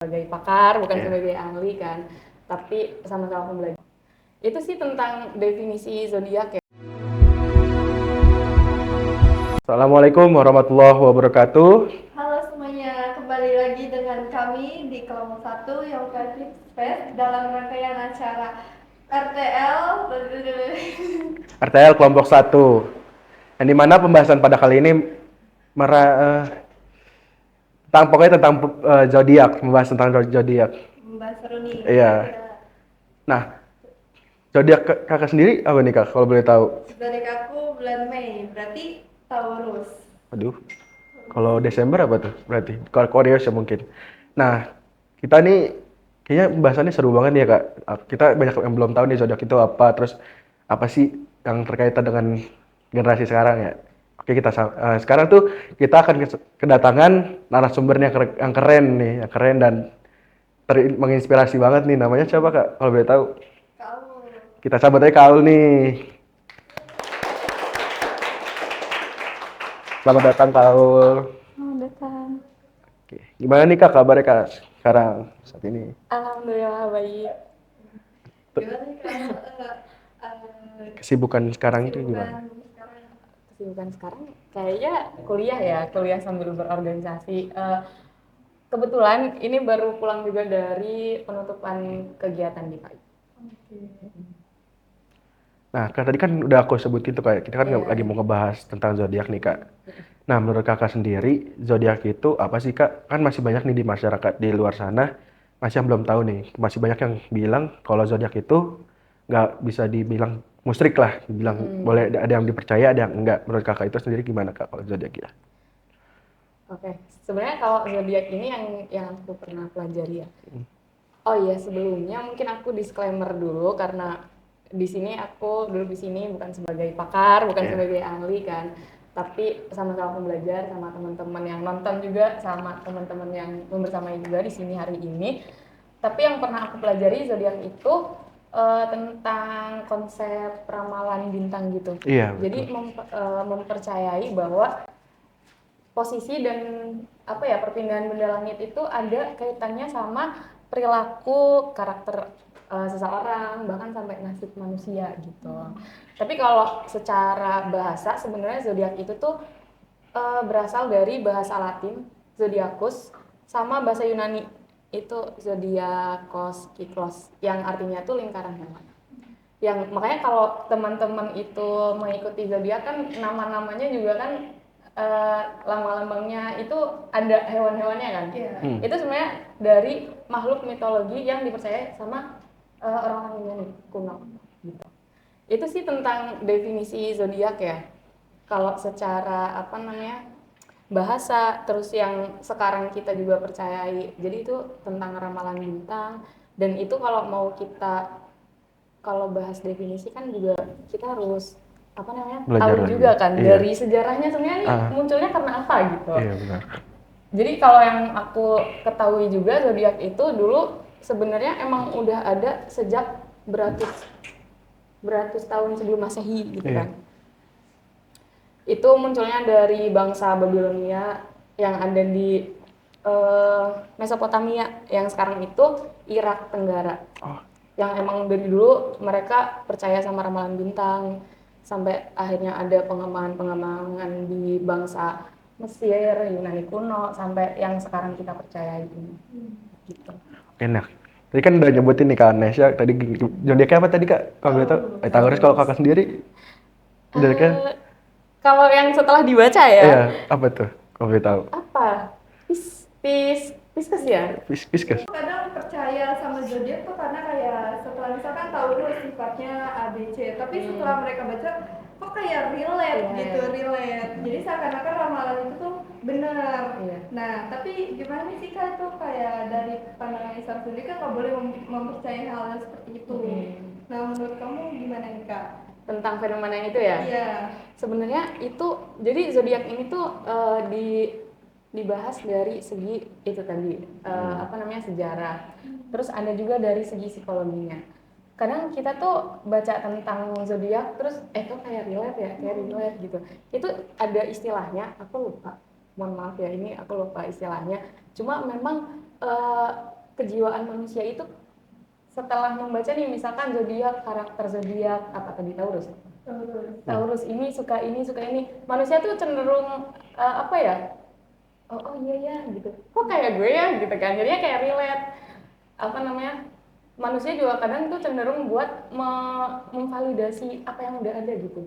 sebagai pakar, bukan Iya. sebagai ahli kan, tapi sama-sama belajar. Itu sih tentang definisi zodiak ya. Assalamualaikum warahmatullahi wabarakatuh. Halo semuanya, kembali lagi dengan kami di kelompok 1 yang Creative Space dalam rangkaian acara RTL RTL kelompok 1. Yang dimana pembahasan pada kali ini tentang zodiak, membahas tentang zodiak. Mbak Seru nih. Iya. Nah, zodiak kakak sendiri apa nih kak, kalau boleh tahu? Dari aku bulan Mei, berarti Taurus. Aduh, kalau Desember apa tuh? Berarti kalau Aquarius ya mungkin. Nah, kita nih kayaknya pembahasannya seru banget nih ya kak. Kita banyak yang belum tahu nih zodiak itu apa, terus apa sih yang terkaitan dengan generasi sekarang ya. Oke, sekarang tuh kita akan kedatangan narasumbernya yang keren nih, yang keren dan menginspirasi banget nih. Namanya siapa kak? Kalau boleh tahu? Kamu. Kita sambut aja Kak Aul nih. Selamat datang Kak Aul. Selamat datang. Oke. Gimana nih kak kabarnya kak sekarang saat ini? Alhamdulillah baik. Gimana nih Kesibukan sekarang itu gimana? Kesibukan sekarang kayaknya kuliah sambil berorganisasi. Kebetulan ini baru pulang juga dari penutupan kegiatan di PAI. Nah, kan tadi kan udah aku sebutin tuh kayak kita kan lagi mau ngebahas tentang zodiak nih kak. Nah, menurut kakak sendiri zodiak itu apa sih kak? Kan masih banyak nih di masyarakat di luar sana masih yang belum tahu nih. Masih banyak yang bilang kalau zodiak itu nggak bisa dibilang musyrik lah, dibilang boleh ada yang dipercaya, ada yang enggak. Menurut kakak itu sendiri gimana kak kalau zodiak ya? Oke, sebenarnya kalau zodiak ini yang aku pernah pelajari ya. Oh iya, sebelumnya mungkin aku disclaimer dulu karena di sini aku duduk di sini bukan sebagai pakar, bukan sebagai ahli kan, tapi sama-sama belajar sama teman-teman yang nonton juga, sama teman-teman yang membersamai juga di sini hari ini. Tapi yang pernah aku pelajari zodiak itu tentang konsep ramalan bintang gitu. Iya, betul. Jadi mempercayai bahwa posisi dan perpindahan benda langit itu ada kaitannya sama perilaku karakter seseorang, bahkan sampai nasib manusia gitu. Tapi kalau secara bahasa sebenarnya zodiak itu tuh berasal dari bahasa Latin zodiacus sama bahasa Yunani itu zodiakos kiklos yang artinya tuh lingkaran hewan. Yang makanya kalau teman-teman itu mengikuti zodiak kan nama-namanya juga kan lambang-lambangnya itu ada hewan-hewannya kan. Itu sebenarnya dari makhluk mitologi yang dipercaya sama orang-orang Yunani kuno gitu. Itu sih tentang definisi zodiak ya. Kalau secara bahasa, terus yang sekarang kita juga percayai. Jadi itu tentang ramalan bintang, dan itu kalau bahas definisi kan juga kita harus Belajar tahu lagi. juga kan Iya. dari sejarahnya sebenarnya ini munculnya karena apa gitu. Iya benar. Jadi kalau yang aku ketahui juga zodiak itu dulu sebenarnya emang udah ada sejak beratus tahun sebelum Masehi gitu kan. Itu munculnya dari bangsa Babilonia yang ada di Mesopotamia yang sekarang itu Irak Tenggara. Yang emang dari dulu mereka percaya sama ramalan bintang, sampai akhirnya ada pengembangan di bangsa Mesir, Yunani kuno, sampai yang sekarang kita percaya ini. Gitu. Enak. Tadi kan udah nyebutin nih Kak Nesya, tadi zodiaknya apa tadi Kak? Kalau boleh tahu? Taurus. Kalau kakak sendiri zodiaknya? Kalau yang setelah dibaca ya. Iya, apa tuh? Kalau boleh tahu? Apa? Pisces ya? Pisces. Kadang percaya sama zodiak tuh karena kayak setelah misalkan Taurus sifatnya ABC, tapi setelah mereka baca kok kayak relate jadi seakan-akan ramalan itu tuh benar. Nah tapi gimana sih Kak, itu kayak dari pandangan Islam sendiri kan nggak boleh mempercayai hal seperti itu. Nah menurut kamu gimana nih Kak Tentang fenomena itu ya? Iya. Sebenarnya itu jadi zodiak ini tuh dibahas dari segi itu tadi sejarah. Terus ada juga dari segi psikologinya. Kadang kita tuh baca tentang zodiak terus kok kayak relate gitu. Itu ada istilahnya, aku lupa. Mohon maaf ya, ini aku lupa istilahnya. Cuma memang eh, kejiwaan manusia itu setelah membaca nih misalkan zodiak, karakter zodiak apa tadi Taurus. Taurus ini suka ini. Manusia tuh cenderung apa ya? Oh iya ya gitu. Kok kayak gue ya gitu kan. Jadinya kayak relate. Apa namanya? Manusia juga kadang tuh cenderung buat memvalidasi apa yang udah ada gitu.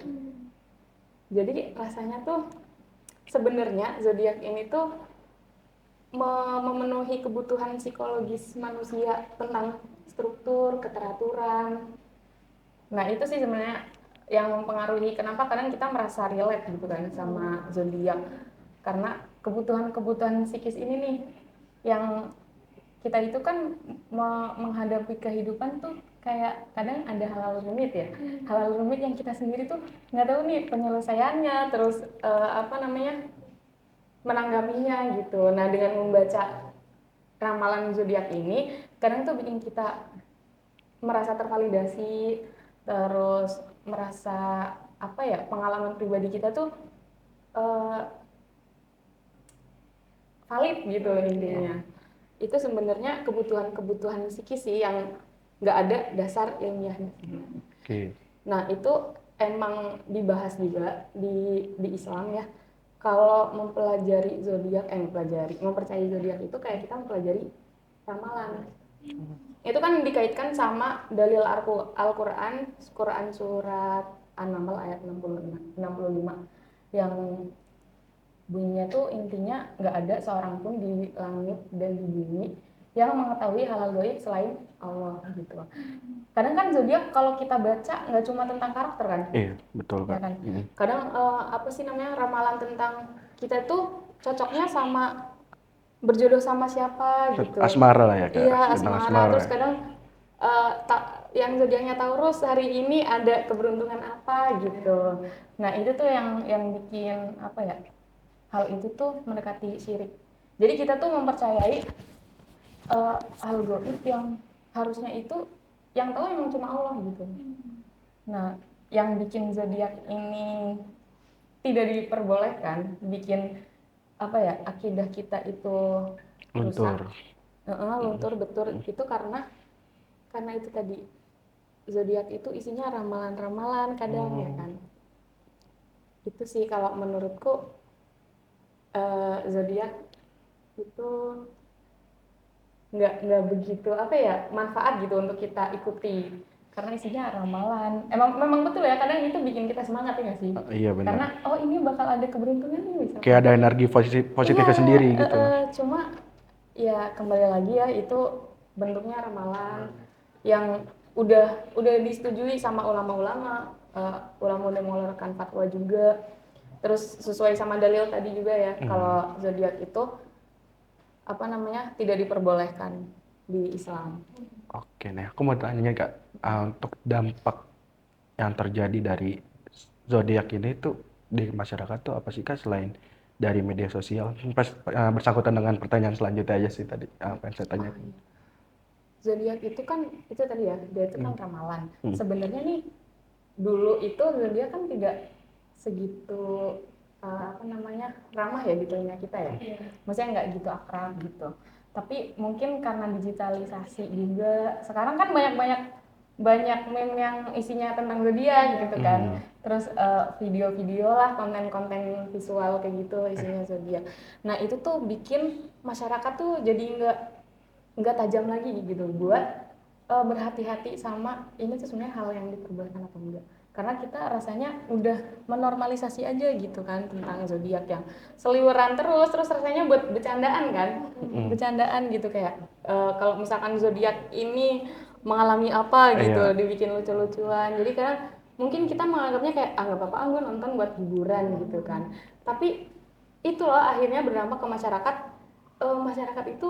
Jadi rasanya tuh sebenarnya zodiak ini tuh memenuhi kebutuhan psikologis manusia tentang struktur, keteraturan. Nah, itu sih sebenarnya yang mempengaruhi kenapa kadang kita merasa relate gitu kan sama zodiak. Karena kebutuhan-kebutuhan psikis ini nih yang kita itu kan menghadapi kehidupan tuh kayak kadang ada hal-hal rumit ya. Hal-hal rumit yang kita sendiri tuh nggak tahu nih penyelesaiannya, terus apa namanya? Menanggapinya gitu. Nah, dengan membaca ramalan zodiak ini kadang tuh bikin kita merasa tervalidasi, terus merasa apa ya, pengalaman pribadi kita tuh uh, valid gitu intinya. Itu sebenarnya kebutuhan-kebutuhan psikis sih yang nggak ada dasar ilmiahnya. Oke. Nah, itu emang dibahas juga di Islam ya. Kalau mempelajari zodiak, mempercayai zodiak itu kayak kita mempelajari ramalan. Itu kan dikaitkan sama dalil Al-Quran, Quran surat An-Naml ayat 65 yang bunyinya tuh intinya nggak ada seorang pun di langit dan di bumi yang mengetahui hal-hal gaib selain Allah gitu. Kadang kan zodiak kalau kita baca nggak cuma tentang karakter kan? Iya, betul Ya Kak. kan? Kadang apa sih namanya ramalan tentang kita tuh cocoknya sama berjodoh sama siapa gitu. Asmara lah ya Kak, Iya, tentang asmara. asmara. Terus kadang yang zodiaknya Taurus hari ini ada keberuntungan apa gitu. Nah, itu tuh yang bikin apa ya? Hal itu tuh mendekati syirik. Jadi kita tuh mempercayai hal gaib yang harusnya itu yang tahu emang cuma Allah gitu. Nah, yang bikin zodiak ini tidak diperbolehkan, bikin apa ya, akidah kita itu rusak, Luntur. luntur betul itu karena itu tadi zodiak itu isinya ramalan-ramalan kadang ya kan. Itu sih kalau menurutku zodiak itu nggak begitu apa ya manfaat gitu untuk kita ikuti karena isinya ramalan. Memang betul ya kadang itu bikin kita semangat ya nggak sih? Iya benar. Karena oh ini bakal ada keberuntungan nih misalnya. Kayak ada energi positifnya Iya, sendiri gitu. cuma ya kembali lagi ya itu bentuknya ramalan yang udah disetujui sama ulama-ulama. Ulama udah mengeluarkan fatwa juga. Terus sesuai sama dalil tadi juga ya kalau zodiak itu apa namanya tidak diperbolehkan di Islam. Oke, nih aku mau tanya Kak, untuk dampak yang terjadi dari zodiak ini tuh di masyarakat tuh apa sih Kak selain dari media sosial? Bersangkutan dengan pertanyaan selanjutnya aja sih tadi apa yang saya tanyakan. Zodiak itu kan itu tadi ya dia itu kan ramalan. Sebenarnya nih dulu itu zodiak kan tidak segitu apa namanya ramah ya di telinga kita ya. Maksudnya nggak gitu akrab gitu. Tapi mungkin karena digitalisasi juga sekarang kan banyak meme yang isinya tentang zodiak gitu kan. Terus video-video lah konten-konten visual kayak gitu isinya zodiak. Nah, itu tuh bikin masyarakat tuh jadi nggak tajam lagi gitu buat berhati-hati sama ini tuh sebenarnya hal yang diperbolehkan atau enggak. Karena kita rasanya udah menormalisasi aja gitu kan tentang zodiak yang seliweran terus rasanya buat bercandaan kan. Bercandaan gitu kayak kalau misalkan zodiak ini mengalami apa gitu dibikin lucu-lucuan. Jadi kadang mungkin kita menganggapnya kayak nggak apa-apa gue nonton buat hiburan gitu kan. Tapi itu loh akhirnya berdampak ke masyarakat. Masyarakat itu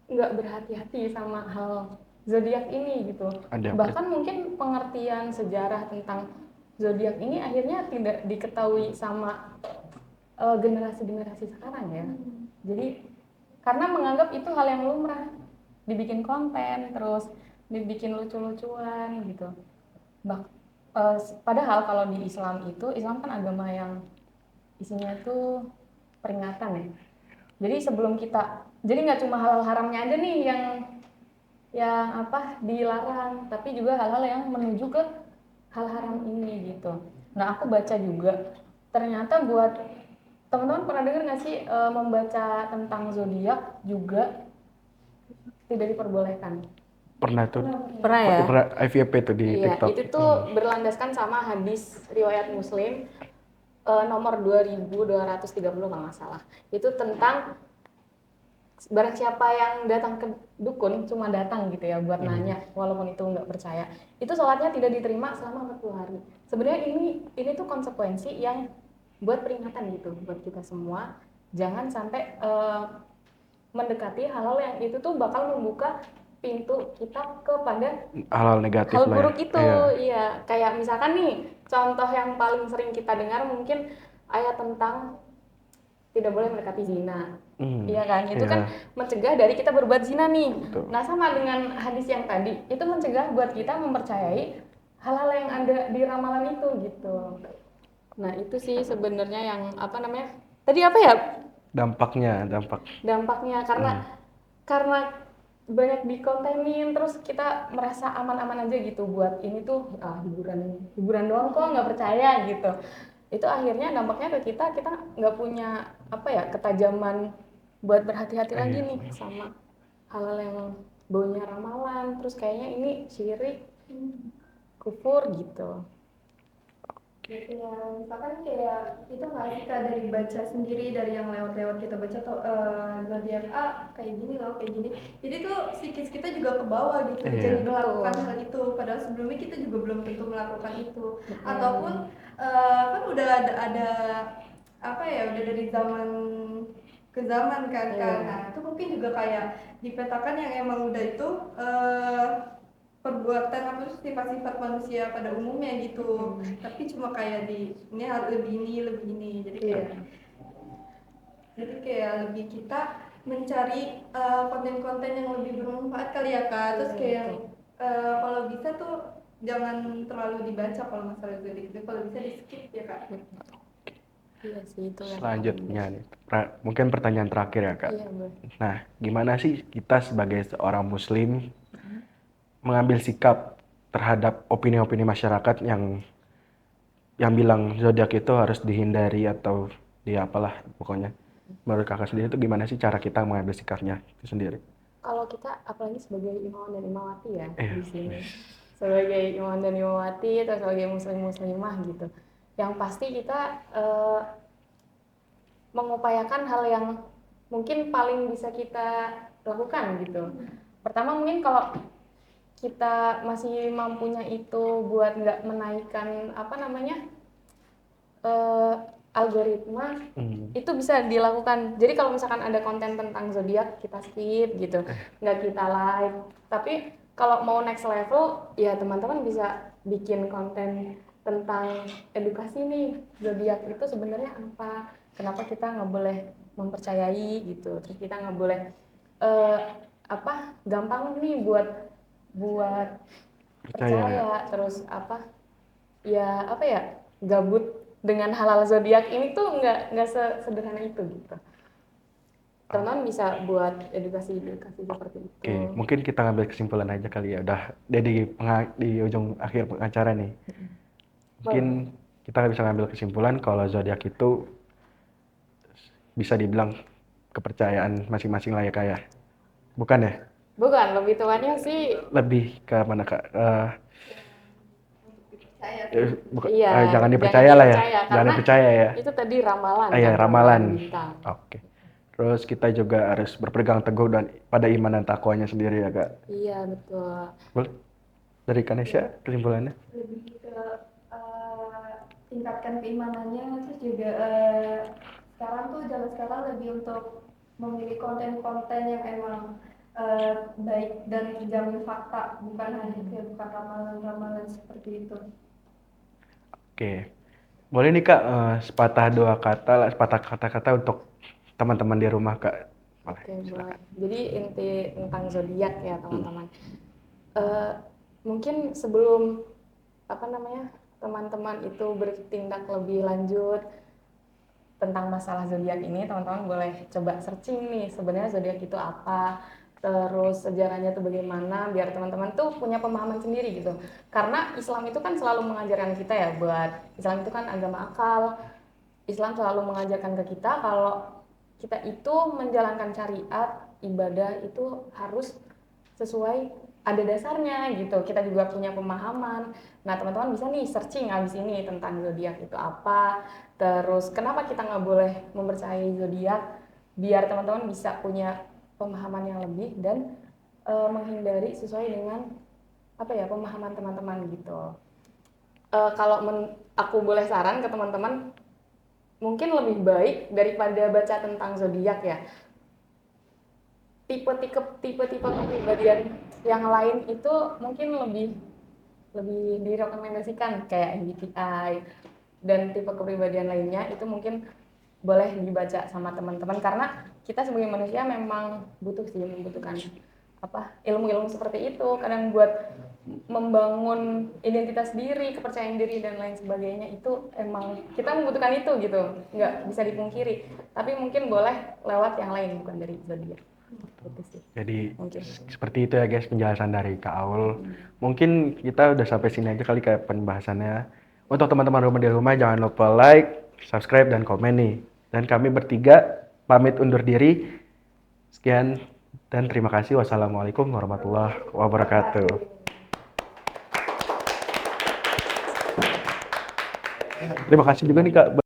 nggak berhati-hati sama hal zodiak ini gitu. Bahkan mungkin pengertian sejarah tentang zodiak ini akhirnya tidak diketahui sama generasi-generasi sekarang ya. Jadi karena menganggap itu hal yang lumrah, dibikin konten terus dibikin lucu-lucuan gitu. Padahal kalau di Islam kan agama yang isinya tuh peringatan ya. Jadi sebelum kita Jadi nggak cuma halal haramnya aja nih yang apa dilarang, tapi juga hal-hal yang menuju ke hal haram ini gitu. Nah aku baca juga ternyata buat teman-teman pernah dengar nggak sih membaca tentang zodiak juga tidak diperbolehkan. Pernah tuh. Pernah ya? Pernah FYP tuh di Iya, TikTok. itu tuh berlandaskan sama hadis riwayat Muslim nomor 2230 kalau nggak salah. Itu tentang barang siapa yang datang ke dukun, cuma datang gitu ya buat nanya, walaupun itu nggak percaya, itu sholatnya tidak diterima selama 40 hari. Sebenarnya ini tuh konsekuensi yang buat peringatan gitu buat kita semua, jangan sampai mendekati hal-hal yang itu tuh bakal membuka pintu kita kepada Hal-hal negatif hal lah ya. buruk itu. Iya. Iya, kayak misalkan nih contoh yang paling sering kita dengar mungkin ayat tentang tidak boleh mendekati zina. Iya kan, itu kan Iya, mencegah dari kita berbuat zina nih. betul. Nah sama dengan hadis yang tadi, itu mencegah buat kita mempercayai hal-hal yang ada di ramalan itu gitu. Nah itu sih sebenarnya yang apa namanya, tadi apa ya, dampaknya karena banyak dikontenin terus kita merasa aman-aman aja gitu buat ini tuh hiburan doang kok, nggak percaya gitu. Itu akhirnya dampaknya ke kita nggak punya apa ya, ketajaman buat berhati-hati lagi Iya. nih sama hal-hal yang baunya ramalan, terus kayaknya ini syirik, kufur gitu. Gitu ya, misalkan kayak itu nggak sih Kak, dari baca sendiri, dari yang lewat-lewat kita baca tuh zodiak kayak gini loh, kayak gini. Jadi tuh psikis kita juga ke bawah gitu, Iya. jadi melakukan Betul. hal itu. Padahal sebelumnya kita juga belum tentu melakukan itu. Mm-mm. Ataupun kan udah ada apa ya, udah dari zaman ke zaman kan Kak. Iya. Nah itu mungkin juga kayak dipetakan yang emang udah itu perbuatan apa sih, sifat-sifat manusia pada umumnya gitu, tapi cuma kayak ini harus lebih ini jadi kayak Iya. lebih kita mencari konten-konten yang lebih bermanfaat kali ya Kak. Terus Iya, kayak betul. kalau bisa tuh jangan terlalu dibaca kalau masalah itu, kalau bisa di skip ya Kak. Iya sih itu yang paling Selanjutnya nih, mungkin pertanyaan terakhir ya Kak. iya boleh. Nah, gimana sih kita sebagai seorang Muslim mengambil sikap terhadap opini-opini masyarakat yang bilang zodiak itu harus dihindari atau apalah pokoknya. Menurut kakak sendiri itu gimana sih cara kita mengambil sikapnya itu sendiri? Kalau kita apalagi sebagai imawan dan imawati ya Iya. di sini, sebagai imawan dan imawati atau sebagai muslim muslimah gitu, yang pasti kita mengupayakan hal yang mungkin paling bisa kita lakukan gitu. Pertama mungkin kalau kita masih mampunya itu buat nggak menaikkan apa namanya eh, algoritma, itu bisa dilakukan. Jadi kalau misalkan ada konten tentang zodiak kita skip gitu, nggak kita like. Tapi kalau mau next level ya teman-teman bisa bikin konten tentang edukasi nih, zodiak itu sebenarnya apa, kenapa kita nggak boleh mempercayai gitu, terus kita nggak boleh eh, apa gampang nih buat Percaya. percaya, terus apa ya apa ya, gabut dengan halal zodiak ini tuh nggak sesederhana itu gitu. Teman-teman bisa buat edukasi seperti itu. Oke, mungkin kita ngambil kesimpulan aja kali ya. Udah di ujung akhir pengacara nih. Mungkin kita bisa ngambil kesimpulan kalau zodiak itu bisa dibilang kepercayaan masing-masing lah ya Kak ya. Bukan ya? Bukan, lebih tuanya sih Lebih ke mana Kak? Saya iya, Jangan dipercaya lah ya. Jangan karena dipercaya ya. itu tadi ramalan Ya, kan, ramalan. bintang. Oke. Terus kita juga harus berpegang teguh dan pada iman dan takwanya sendiri ya Kak. Iya betul. Boleh? Dari Kanesha kesimpulannya? lebih ke tingkatkan keimanannya, terus juga zaman sekarang lebih untuk memilih konten-konten yang emang baik dan terjamin fakta, bukan hanya kayak bukan ramalan-ramalan seperti itu. Oke. Boleh nih Kak, sepatah dua kata lah, sepatah kata-kata untuk teman-teman di rumah Kak. Boleh, Oke, silakan. boleh. Jadi inti tentang zodiak ya teman-teman. Mungkin sebelum apa namanya teman-teman itu bertindak lebih lanjut, tentang masalah zodiak ini, teman-teman boleh coba searching nih sebenarnya zodiak itu apa, terus sejarahnya tuh bagaimana, biar teman-teman tuh punya pemahaman sendiri gitu. Karena Islam itu kan selalu mengajarkan kita ya, buat Islam itu kan agama akal. Islam selalu mengajarkan ke kita kalau kita itu menjalankan syariat, ibadah itu harus sesuai, ada dasarnya gitu. Kita juga punya pemahaman. Nah, teman-teman bisa nih searching abis ini tentang zodiak itu apa. Terus kenapa kita nggak boleh mempercayai zodiak? Biar teman-teman bisa punya pemahaman yang lebih dan menghindari sesuai dengan apa ya, pemahaman teman-teman gitu. Kalau aku boleh saran ke teman-teman, mungkin lebih baik daripada baca tentang zodiak ya, tipe-tipe kepribadian yang lain itu mungkin lebih direkomendasikan, kayak MBTI dan tipe kepribadian lainnya itu mungkin boleh dibaca sama teman-teman, karena kita sebagai manusia memang membutuhkan apa, ilmu-ilmu seperti itu kadang buat membangun identitas diri, kepercayaan diri dan lain sebagainya. Itu emang kita membutuhkan itu gitu, nggak bisa dipungkiri. Tapi mungkin boleh lewat yang lain bukan dari zodiak. Gitu sih. Jadi Mungkin. seperti itu ya guys penjelasan dari Kak Aul. Mungkin kita udah sampai sini aja kali kayak pembahasannya. Untuk teman-teman rumah di rumah jangan lupa like, subscribe dan komen nih. Dan kami bertiga pamit undur diri. Sekian dan terima kasih. Wassalamualaikum warahmatullahi wabarakatuh. Terima kasih juga nih Kak